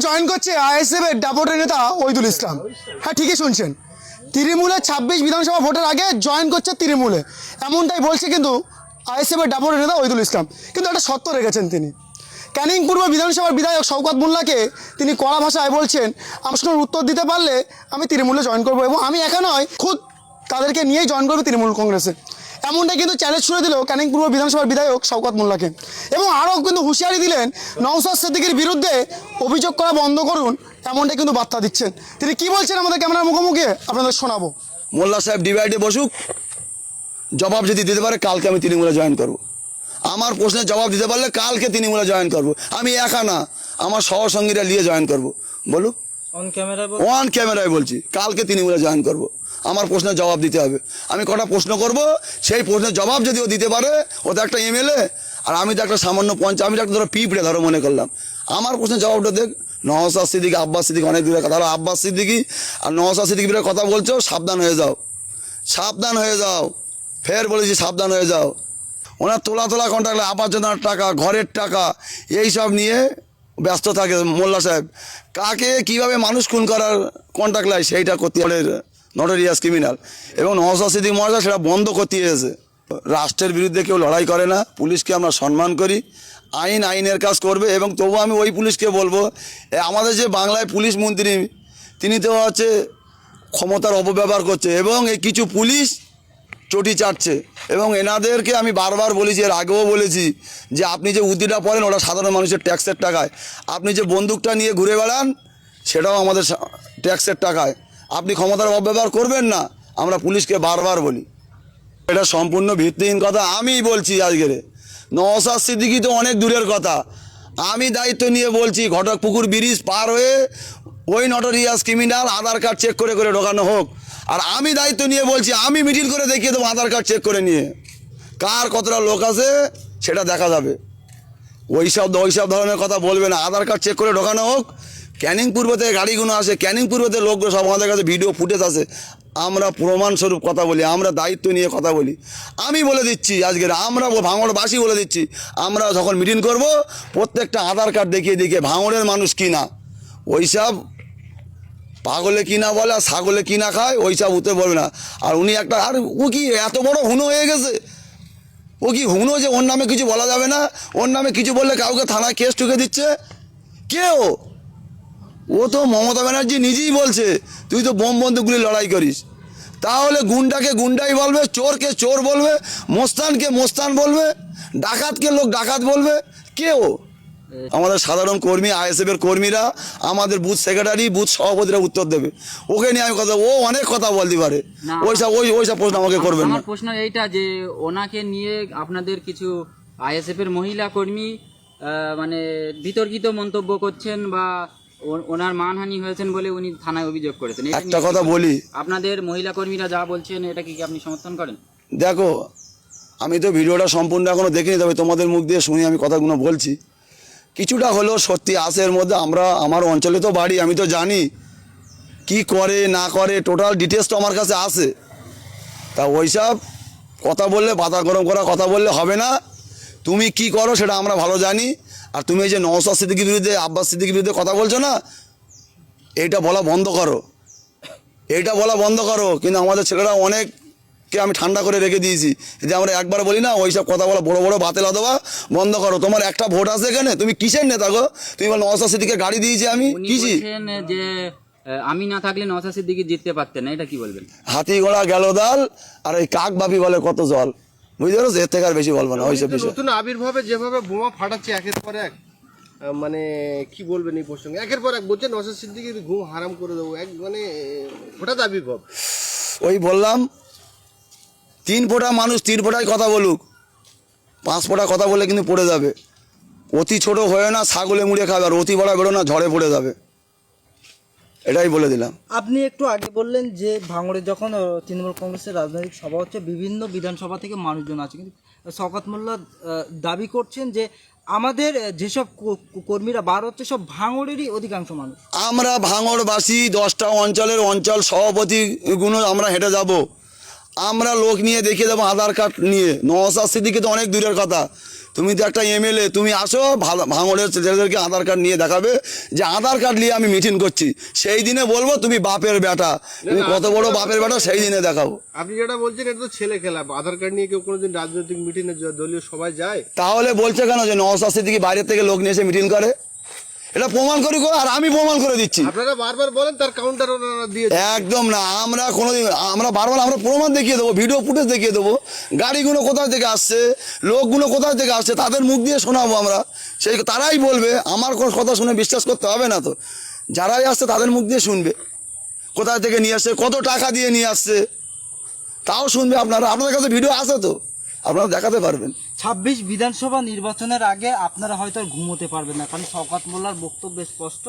Join করছে ISF এর ডাপটের নেতা ওইদুল ইসলাম। হ্যাঁ, ঠিকই শুনছেন, তৃণমূলে 26 বিধানসভা ভোটের আগে জয়েন করছে তৃণমূলে, এমনটাই বলছে কিন্তু আইএসএফ এর ডাপটের নেতা ওইদুল ইসলাম। কিন্তু একটা শর্ত রেখেছেন তিনি। ক্যানিং পূর্ব বিধানসভার বিধায়ক শওকত মোল্লাকে তিনি কড়া ভাষায় বলছেন, প্রশ্নের উত্তর দিতে পারলে আমি তৃণমূলে জয়েন করবো, এবং আমি একা নয়, খুদ তাদেরকে নিয়েই জয়েন করবে তৃণমূল কংগ্রেসে। এমনটাই কিন্তু চ্যালেঞ্জ ছুড়ে দিল ক্যানিং পূর্ব বিধানসভার বিধায়ক শওকত মোল্লাকে, এবং আরও কিন্তু হুঁশিয়ারি দিলেন নওশাদ সিদ্দিকীর বিরুদ্ধে অভিযোগ করা বন্ধ করুন, এমনটাই কিন্তু বার্তা দিচ্ছেন। তিনি কি বলছেন আমাদের ক্যামেরার মুখোমুখি আপনাদের শোনাবো। মোল্লা সাহেব ডিভাইডে বসুক, জবাব যদি দিতে পারে কালকে আমি তৃণমূলে জয়েন করব। আমার প্রশ্নের জবাব দিতে পারলে কালকে তৃণমূলে জয়েন করব। আমি একা না, আমার সহসঙ্গীরা নিয়ে জয়েন করব। বলুক, অন ক্যামেরায় বলছি, কালকে তৃণমূলে জয়েন করব। আমার প্রশ্নের জবাব দিতে হবে। আমি কটা প্রশ্ন করব, সেই প্রশ্নের জবাব যদি ও দিতে পারে, ও তো একটা এমএলএ, আর আমি তো একটা সামান্য আমি তো একটা ধরো পিঁপড়ে ধরো মনে করলাম। আমার প্রশ্নের জবাবটা দেখ। নওশাদ সিদ্দিকী, আব্বাস সিদ্দিকী অনেক দূরে কথা, আব্বাস সিদ্দিকী আর নওশাদ সিদ্দিকীর কথা বলছো, সাবধান হয়ে যাও, সাবধান হয়ে যাও। ফের বলেছি সাবধান হয়ে যাও। ওনার তোলা কন্ট্রাক্ট, আবাসযোজনার টাকা, ঘরের টাকা, এইসব নিয়ে ব্যস্ত থাকে মোল্লা সাহেব। কাকে কিভাবে মানুষ খুন করার কন্ট্রাক্ট লাই সেইটা করতে নটোরিয়াস ক্রিমিনাল, এবং নওশাদ সিদ্দিকী মহাশয় সেটা বন্ধ করতে এসেছে। রাষ্ট্রের বিরুদ্ধে কেউ লড়াই করে না, পুলিশকে আমরা সম্মান করি, আইনের কাজ করবে। এবং তবু আমি ওই পুলিশকে বলবো, আমাদের যে বাংলায় পুলিশ মন্ত্রী, তিনি তো হচ্ছে ক্ষমতার অপব্যবহার করছে, এবং এই কিছু পুলিশ চটি চাটছে। এবং এনাদেরকে আমি বারবার বলেছি, এর আগেও বলেছি, যে আপনি যে উদ্দিটা পড়েন ওটা সাধারণ মানুষের ট্যাক্সের টাকায়, আপনি যে বন্দুকটা নিয়ে ঘুরে বেড়ান সেটাও আমাদের ট্যাক্সের টাকায়। আপনি ক্ষমতার অপব্যবহার করবেন না, আমরা পুলিশকে বারবার বলি। এটা সম্পূর্ণ ভিত্তিহীন কথা আমি বলছি আজকের। নওশাদ সিদ্দিকী তো অনেক দূরের কথা, আমি দায়িত্ব নিয়ে বলছি, ঘটকপুকুর ব্রিজ পার হয়ে ওই নটোরিয়াস ক্রিমিনাল আধার কার্ড চেক করে ঢোকানো হোক। আর আমি দায়িত্ব নিয়ে বলছি, আমি মিটিং করে দেখিয়ে দেবো আধার কার্ড চেক করে নিয়ে, কার কতটা লোক আছে সেটা দেখা যাবে। ওইসব ধরনের কথা বলবে না, আধার কার্ড চেক করে ঢোকানো হোক। ক্যানিং পূর্ব থেকে গাড়িগুলো আসে, ক্যানিং পূর্ব থেকে লোকগুলো সব আমাদের কাছে ভিডিও ফুটেজ আছে, আমরা প্রমাণস্বরূপ কথা বলি, আমরা দায়িত্ব নিয়ে কথা বলি। আমি বলে দিচ্ছি আজকের, আমরা ভাঙড়বাসী বলে দিচ্ছি, আমরা যখন মিটিং করব প্রত্যেকটা আধার কার্ড দেখিয়ে ভাঙড়ের মানুষ কি না, ওইসব পাগলে কিনা বলে আর ছাগলে কিনা খায়, ওইসব উঠতে বলবে না। আর উনি একটা, আর ও কি এত বড় হুনো হয়ে গেছে, ও কি হুনো যে ওর নামে কিছু বলা যাবে না, ওর নামে কিছু বললে কাউকে থানায় কেস ঠুকে দিচ্ছে। কেউ, ও তো মমতা ব্যানার্জি নিজেই বলছে তুই তো বোম বন্দুকগুলি লড়াই করিস, তাহলে গুন্ডাকে গুন্ডাই বলবে, চোরকে চোর বলবে, মোস্তানকে মোস্তান বলবে, ডাকাতকে লোক ডাকাত বলবে। কেউ, আমাদের সাধারণ কর্মী, আইএসএফের কর্মীরা, আমাদের বুথ সেক্রেটারি, বুথ সভাপতিরা উত্তর দেবে। ওকে নিয়ে আমি কথা, ও অনেক কথা বলতে পারে, ওইসব প্রশ্ন আমাকে করবেন না। আমার প্রশ্ন এইটা যে ওনাকে নিয়ে আপনাদের কিছু আইএসএফ এর মহিলা কর্মী মানে বিতর্কিত মন্তব্য করছেন, বা ওনার মানহানি হয়েছেন বলে উনি থানায় অভিযোগ করেছেন। একটা কথা বলি, আপনাদের মহিলা কর্মীরা যা বলছেন এটা কি আপনি সমর্থন করেন? দেখো, আমি তো ভিডিওটা সম্পূর্ণ এখনো দেখিনি, তবে তোমাদের মুখ দিয়ে শুনি আমি কথাগুলো বলছি। কিছুটা হলেও সত্যি আছে এর মধ্যে। আমার অঞ্চলে তো বাড়ি, আমি তো জানি কি করে না করে, টোটাল ডিটেলস তো আমার কাছে আছে। তা ওইসব কথা বললে, পাতা গরম করা কথা বললে হবে না। তুমি কি করো সেটা আমরা ভালো জানি। আর তুমি এই যে নওশাদ সিদ্দিকীর বিরুদ্ধে, আব্বাস সিদ্দিকীর বিরুদ্ধে কথা বলছো না, এইটা বলা বন্ধ করো, এইটা বলা বন্ধ করো। কিন্তু আমাদের ছেলেরা অনেককে আমি ঠান্ডা করে রেখে দিয়েছি, যে আমরা একবার বলি না, ওইসব কথা বলা বড় বড় বাতিল অথবা বন্ধ করো। তোমার একটা ভোট আছে এখানে, তুমি কিসের নেতা গো? তুমি বল নওশাদ সিদ্দিকীকে গাড়ি দিয়েছি আমি, কিছি যে আমি না থাকলে নওশাদ সিদ্দিকী জিততে পারতেন না, এটা কি বলবেন? হাতি ঘোড়া গেল দাল, আর ওই কাক বাপি বলে কত জল, বুঝতে পারছো? এর থেকে আর বেশি বলবো না ওইসব বিষয়। নতুন আবির্ভাবে যেভাবে বোমা ফাটাচ্ছে একের পর এক, মানে কি বলবেন এই প্রসঙ্গে? একের পর এক বলছে নওশাদ সিদ্দিকীর ঘুম হারাম করে দেবো, এক মানে হঠাৎ আবির্ভাব। ওই বললাম, 3 ফোঁটা মানুষ 3 ফোঁটায় কথা বলুক, 5 ফোঁটা কথা বললে কিন্তু পড়ে যাবে। অতি ছোট হয়ে না, ছাগলে মুড়ে খাবে, আর অতি বড় বেরো না, ঝড়ে পড়ে যাবে। এটাই বলে দিলাম। আপনি একটু আগে বললেন যে ভাঙড়ে যখন তৃণমূল কংগ্রেসের রাজনৈতিক সভা হচ্ছে, বিভিন্ন বিধানসভা থেকে মানুষজন আছে, কিন্তু শওকত মোল্লা দাবি করছেন যে আমাদের যেসব কর্মীরা বার হচ্ছে সব ভাঙড়েরই অধিকাংশ মানুষ। আমরা ভাঙড়বাসী 10টা অঞ্চলের অঞ্চল সভাপতিগুলো আমরা হেঁটে যাব, আমরা লোক নিয়ে দেখিয়ে দেবো আধার কার্ড নিয়ে। নওশাদ সিদ্দিকী তো অনেক দূরের কথা, তুমি তো একটা এমএলএ, তুমি আসো ভাঙড়ের ছেলেদেরকে আধার কার্ড নিয়ে দেখাবে যে আধার কার্ড নিয়ে আমি মিটিং করছি, সেই দিনে বলবো তুমি বাপের বেটা, তুমি কত বড় বাপের বেটা সেই দিনে দেখাবো। আপনি যেটা বলছেন এটা তো ছেলে খেলা। আধার কার্ড নিয়ে কেউ কোনোদিন রাজনৈতিক মিটিংয়ে দলীয় সবাই যায়? তাহলে বলছে কেন যে নওশাদ সিদ্দিকী বাইরের থেকে লোক নিয়ে এসে মিটিং করে? এটা প্রমাণ করি গো, আর আমি প্রমাণ করে দিচ্ছি। আপনারা বারবার বলেন তার কাউন্টার ওনারা দিয়ে একদম না, আমরা কোনোদিন, আমরা বারবার আমরা প্রমাণ দেখিয়ে দেবো, ভিডিও ফুটেজ দেখিয়ে দেবো, গাড়িগুলো কোথায় থেকে আসছে, লোকগুলো কোথায় থেকে আসছে, তাদের মুখ দিয়ে শোনাবো আমরা। সেই তারাই বলবে, আমার কোনো কথা শুনে বিশ্বাস করতে হবে না তো, যারাই আসছে তাদের মুখ দিয়ে শুনবে কোথায় থেকে নিয়ে আসছে, কত টাকা দিয়ে নিয়ে আসছে, তাও শুনবে আপনারা। আপনাদের কাছে ভিডিও আছে তো, আপনারা দেখাতে পারবেন। 26 বিধানসভা নির্বাচনের আগে আপনারা হয়তো আর ঘুমোতে পারবেন না, কারণ শওকত মোল্লার বক্তব্য স্পষ্ট।